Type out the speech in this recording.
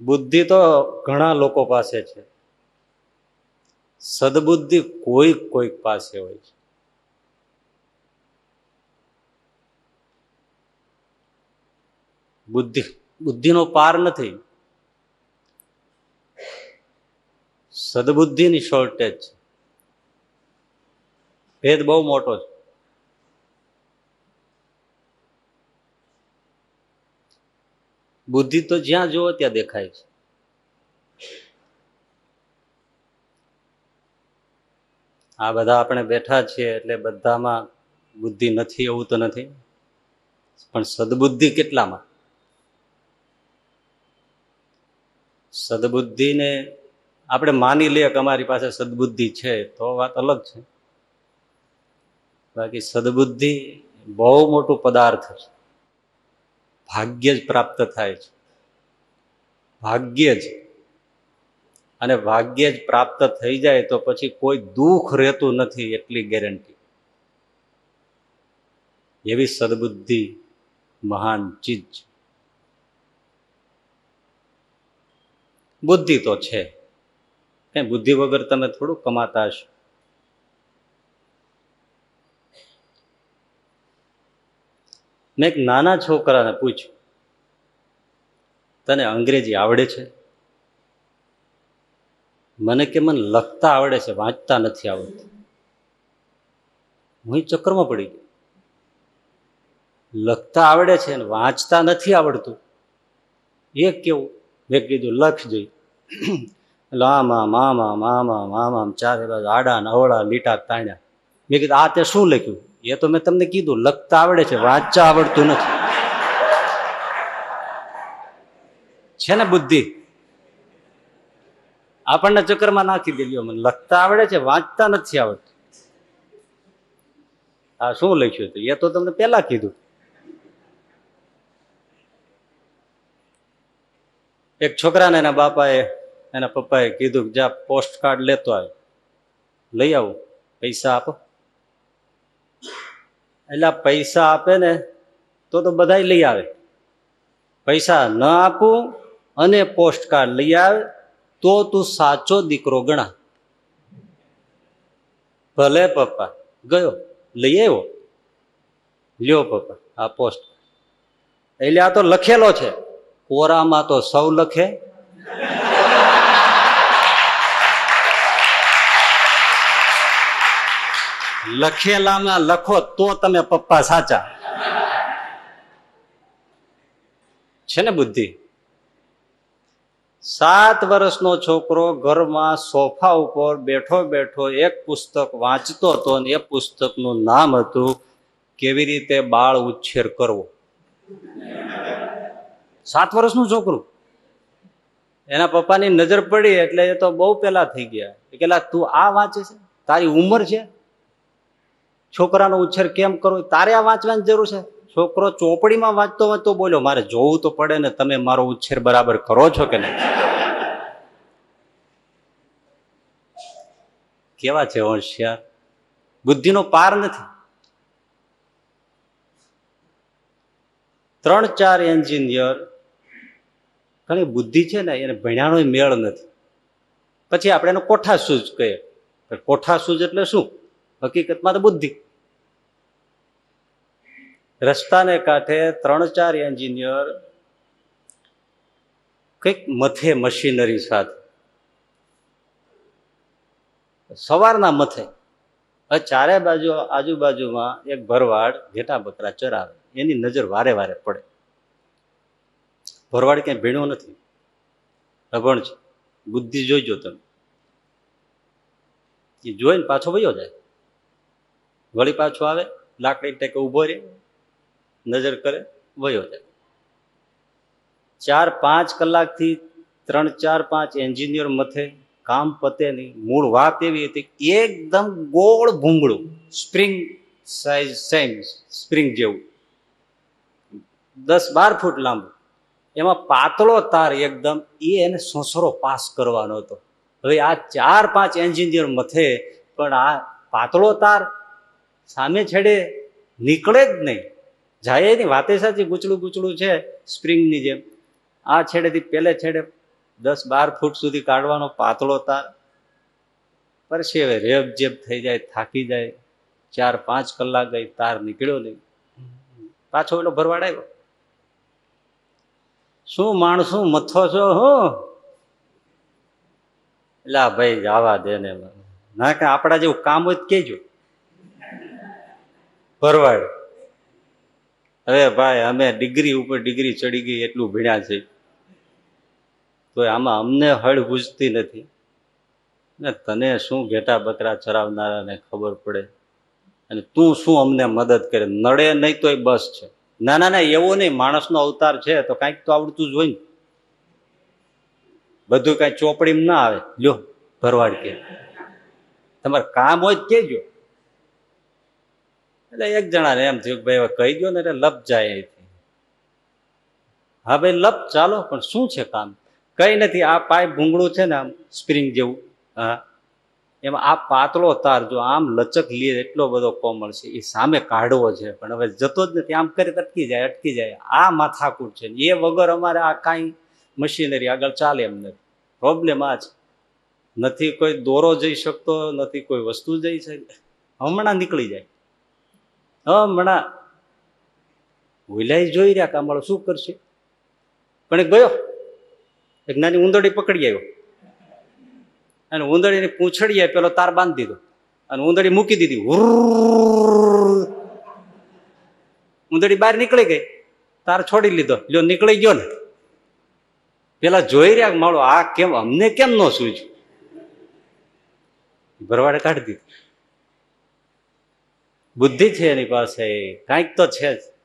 બુદ્ધિ તો ઘણા લોકો પાસે છે, સદબુદ્ધિ કોઈક પાસે હોય છે. બુદ્ધિનો પાર નથી, સદબુદ્ધિની શોર્ટેજ છે. ભેદ બહુ મોટો છે. બુદ્ધિ તો જ્યાં જુઓ ત્યાં દેખાય છે. આ બધા આપણે બેઠા છીએ એટલે બધામાં બુદ્ધિ નથી એવું તો નથી, પણ સદબુદ્ધિ કેટલામાં? સદબુદ્ધિને આપણે માની લઈએ કે અમારી પાસે સદબુદ્ધિ છે તો વાત અલગ છે. બાકી સદબુદ્ધિ બહુ મોટું પદાર્થ છે. ભાગ્ય જ પ્રાપ્ત થાય છે, ભાગ્ય જ. અને ભાગ્ય જ પ્રાપ્ત થઈ જાય તો પછી કોઈ દુઃખ રહેતું નથી, એટલી ગેરંટી. એવી સદબુદ્ધિ મહાન ચીજ છે. બુદ્ધિ તો છે, કઈ બુદ્ધિ વગર તમે થોડું કમાતા હશો. મેં એક નાના છોકરાને પૂછ્યું, તને અંગ્રેજી આવડે છે? મને કે મને લખતા આવડે છે, વાંચતા નથી આવડતું. હું ચક્કરમાં પડી ગયો. લખતા આવડે છે ને વાંચતા નથી આવડતું, એ કેવું? મેં કીધું લખજે. એટલે આમાં મામા મામા મામા ચારે બાજુ આડા અવળા લીટા તાણ્યા. મેં કીધું આ તે શું લખ્યું? એ તો મેં તમને કીધું લખતા આવડે છે, વાંચતા આવડતું નથી. છે ને બુદ્ધિ? આપણને ચક્કરમાં નાખી દેલ્યો. મને લખતા આવડે છે, વાંચતા નથી આવડતું. આ શું લખ્યું હતું? એ તો તમને પેલા કીધું. એક છોકરાને એના બાપાએ એના પપ્પાએ કીધું કે જા પોસ્ટ કાર્ડ લેતો આવે, લઈ આવું, પૈસા આપો. એટલે પૈસા આપે ને તો બધા લઈ આવે. પૈસા ન આપું અને પોસ્ટ કાર્ડ લઈ આવે તો તું સાચો દીકરો ગણા. ભલે પપ્પા. ગયો, લઈ આવ્યો. લ્યો પપ્પા આ પોસ્ટ. એટલે આ તો લખેલો છે, કોરામાં તો સૌ લખે. લખેલામાં લખો તો તમે પપ્પા સાચા. છે ને બુદ્ધિ? 7 વર્ષનો છોકરો ઘરમાં સોફા ઉપર બેઠો બેઠો એક પુસ્તક વાંચતો હતો, અને એ પુસ્તકનું નામ હતું કેવી રીતે બાળ ઉછેર કરવો. 7 વર્ષનું છોકરું. એના પપ્પાની નજર પડી એટલે એ તો બહુ પેલા થઈ ગયા. પેલા તું આ વાંચે છે? તારી ઉંમર છે? છોકરાનો ઉછેર કેમ કરવો તારે આ વાંચવાની જરૂર છે? છોકરો ચોપડીમાં વાંચતો વાંચતો બોલ્યો, મારે જોવું તો પડે ને, તમે મારો ઉછેર બરાબર કરો છો કે નહીં? કેવા છે હોશિયાર! બુદ્ધિનો પાર નથી. 3-4 એન્જિનિયર ઘણી બુદ્ધિ છે ને એને ભણ્યાનો મેળ નથી. પછી આપણે એને કોઠાસૂઝ કહીએ. કોઠાસૂઝ એટલે શું? હકીકતમાં તો બુદ્ધિ. રસ્તાને કાંઠે 3-4 એન્જિનિયર કંઈક મથે મશીનરી સાથે, સવારના મથે. ચારે બાજુ આજુબાજુમાં એક ભરવાડ ઘેટા બકરા ચરાવે, એની નજર વારે વારે પડે. ભરવાડ ક્યાંય ભીણો નથી, અભણ છે. બુદ્ધિ જોઈજો તમે. એ જોઈને પાછો વયો જાય, વળી પાછો આવે, લાકડી ટેકે ઉભો રહે, નજર કરે, વયો જાય. 4-5 કલાકથી 3-4-5 એન્જિનિયર મથે કામ પતે નહીં. મૂળ વાત એવી હતી, એકદમ ગોળ ભૂંગળું, સ્પ્રિંગ સાઈઝ, સેમ સ્પ્રિંગ જેવું, 10-12 ફૂટ લાંબુ, એમાં પાતળો તાર એકદમ, એને સોસરો પાસ કરવાનો હતો. હવે આ 4-5 એન્જિનિયર મથે, પણ આ પાતળો તાર સામે છેડે નીકળે જ નહીં. જાય એની વાતે સાચી, ગૂંચળું ગૂંચળું છે સ્પ્રિંગની જેમ. આ છેડેથી પેલે છેડે 10-12 ફૂટ સુધી કાઢવાનો પાતળો તાર, પરસેવે રેબ જેબ થઈ જાય, થાકી જાય, 4-5 કલાક ગઈ, તાર નીકળ્યો નહીં. પાછો એટલો ભરવાડ આવ્યો. શું માણસું મથો છો હો? એટલે ભાઈ જવા દે ને, ના કે આપણા જેવું કામ હોય તો કેજો. ભરવાડ, હવે ભાઈ અમે ડિગ્રી ઉપર ડિગ્રી ચડી ગઈ, એટલું ભણ્યા છે, તો આમાં અમને હળ પૂછતી નથી ને તને શું ઘેટા બકરા ચરાવનારાને ખબર પડે, અને તું શું અમને મદદ કરે? નડે નહીં તોય બસ છે. ના ના ના, એવો નહીં, માણસનો અવતાર છે તો કાંઈક તો આવડતું જ હોય ને, બધું કાંઈ ચોપડીમાં ના આવે. લ્યો ભરવાડ કે તમારે કામ હોય જ કેજો. એટલે એક જણાને એમ થયું કે ભાઈ હવે કહી દો ને એટલે લપ જાય અહીંથી. હા ભાઈ લપ, ચાલો, પણ શું છે કામ? કઈ નથી, આ પાઇપ ભૂંગળું છે ને આમ સ્પ્રિંગ જેવું, હા, એમાં આ પાતળો તાર જો આમ લચક લે એટલો બધો કોમળ છે, એ સામે કાઢવો છે, પણ હવે જતો જ નથી, આમ કરી અટકી જાય અટકી જાય. આ માથાકૂટ છે, એ વગર અમારે આ કાંઈ મશીનરી આગળ ચાલે એમ નથી. પ્રોબ્લેમ આ છે, નથી કોઈ દોરો જઈ શકતો, નથી કોઈ વસ્તુ જઈ શકે. હમણાં નીકળી જાય, હમણાં ભૂલાઈ જોઈ રહ્યા કામવાળો શું કરશે. પણ એ ગયો, એક નાની ઉંદરડી પકડી આવ્યો અને ઉંદરડીની પૂંછડીએ પેલો તાર બાંધી દીધો અને ઉંદરડી મૂકી દીધી. ઉંદરડી બહાર નીકળી ગઈ, તાર છોડી લીધો, લ્યો નીકળી ગયો ને. પેલા જોઈ રહ્યા માળો આ કેમ અમને કેમ ન સૂઝ્યું, ભરવાડે કાઢી દીધું. બુદ્ધિ છે એની પાસે, કાંઈક તો છે જ.